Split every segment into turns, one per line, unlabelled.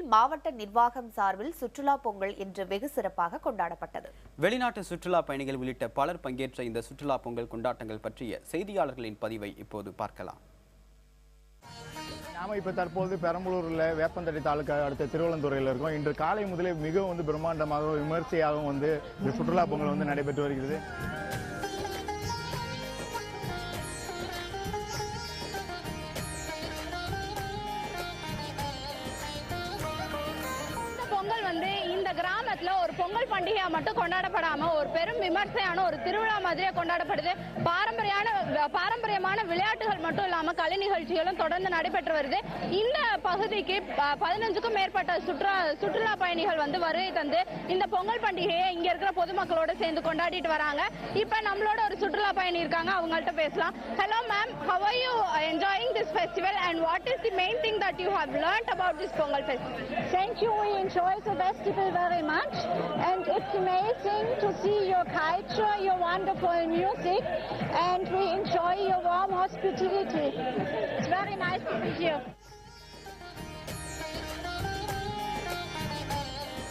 பகுதியில் மாவட்ட நிர்வாகம் சார்பில் சுற்றுலா பொங்கல் இன்று வெகு சிறப்பாக கொண்டாடப்பட்டது.
வெளிநாட்டு சுற்றுலா பயணிகள் உள்ளிட்ட பலர் பங்கேற்ற இந்த சுற்றுலா பொங்கல் கொண்டாட்டங்கள் பற்றிய செய்தியாளர்களின் பதிவை இப்போது பார்க்கலாம்.
நாம இப்ப தற்போது பெரம்பலூர்ல வேப்பந்தடி தாலுகா அடுத்த திருவள்ளந்துறையில் இருக்கோம். இன்று காலை முதலே மிகவும் பிரம்மாண்டமாக விமர்சையாகவும் இந்த சுற்றுலா பொங்கல் நடைபெற்று வருகிறது.
இந்த கிராமத்துல ஒரு பொங்கல் பண்டிகையா மட்டும் கொண்டாடப்படாம ஒரு பெரும் விமர்சையான ஒரு திருவிழா மாதிரியே கொண்டாடப்படுது. பாரம்பரியமான விளையாட்டுகள் மட்டும் இல்லாம கலை நிகழ்ச்சிகளும் தொடர்ந்து நடைபெற்று வருது. இந்த பகுதிக்கு 15க்கும் மேற்பட்ட சுற்றுலா பயணிகள் வருகை தந்து இந்த பொங்கல் பண்டிகையை இங்க இருக்கிற பொதுமக்களோட சேர்ந்து கொண்டாடிட்டு வராங்க. இப்ப நம்மளோட ஒரு சுற்றுலா பயணி இருக்காங்க, அவங்கள்ட்ட பேசலாம். Hello ma'am, how are you enjoying this festival and what is the main thing that you have learnt about this Pongal festival?
Thank you, we enjoy the festival very much and it's amazing to see your culture, your wonderful music and we enjoy your warm hospitality. It's very nice to be here.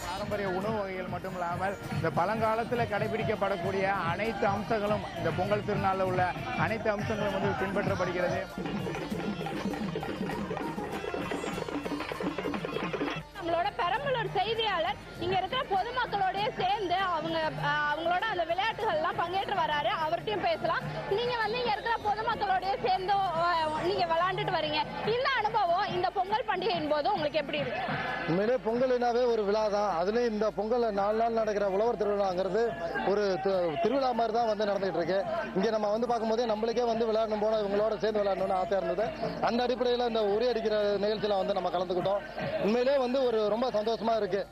பாரம்பரிய உணவு வகைகள் மட்டும் இல்லாமல் இந்த பழங்காலத்தில் கடைபிடிக்கப்படக்கூடிய அனைத்து அம்சங்களும் இந்த பொங்கல் திருநாளில் உள்ள அனைத்து அம்சங்களும் பின்பற்றப்படுகிறது.
நம்மளோட பெரம்பலூர் செய்தியாளர் இங்க இருக்கிற பொதுமக்களோட சேர்ந்து அவங்களோட அந்த விளையாட்டுகள் எல்லாம் பங்கேற்று வராரு. அவர்கிட்டயும் பேசலாம். நீங்க இங்க இருக்கிற பொதுமக்களோட சேர்ந்து நீங்க விளையாண்டுட்டு வரீங்க. இந்த அனுபவம் இந்த பொங்கல் பண்டிகையின் போது உங்களுக்கு எப்படி இருக்கு?
உண்மையிலே பொங்கல்னாவே ஒரு விழா தான். அதுலயும் இந்த பொங்கல் 4 நாள் நடக்கிற உழவர் திருவிழாங்கிறது ஒரு திருவிழா மாதிரி தான் நடந்துகிட்டு இருக்கு. இங்க நம்ம பார்க்கும்போதே நம்மளுக்கே விளையாடணும் போல இவங்களோட சேர்ந்து விளையாடணும்னு ஆசையா இருந்தது. அந்த அடிப்படையில் இந்த உரி அடிக்கிற நிகழ்ச்சியில நம்ம கலந்துக்கிட்டோம். உண்மையிலே ஒரு ரொம்ப சந்தோஷமா இருக்கு.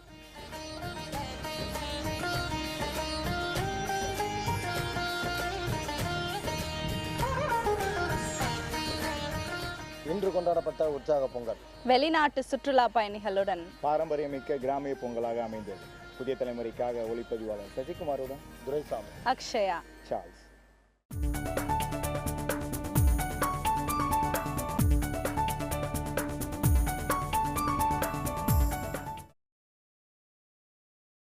இன்று கொண்டாடப்பட்ட உற்சாக பொங்கல்
வெளிநாட்டு சுற்றுலா பயணிகளுடன்
பாரம்பரியமிக்க கிராமிய பொங்கலாக அமைந்தது. புதிய தலைமுறைக்காக ஒளிப்பதிவாளர் சசிகுமாருடன் துரைசாமி,
அக்ஷயா,
சார்ல்ஸ்.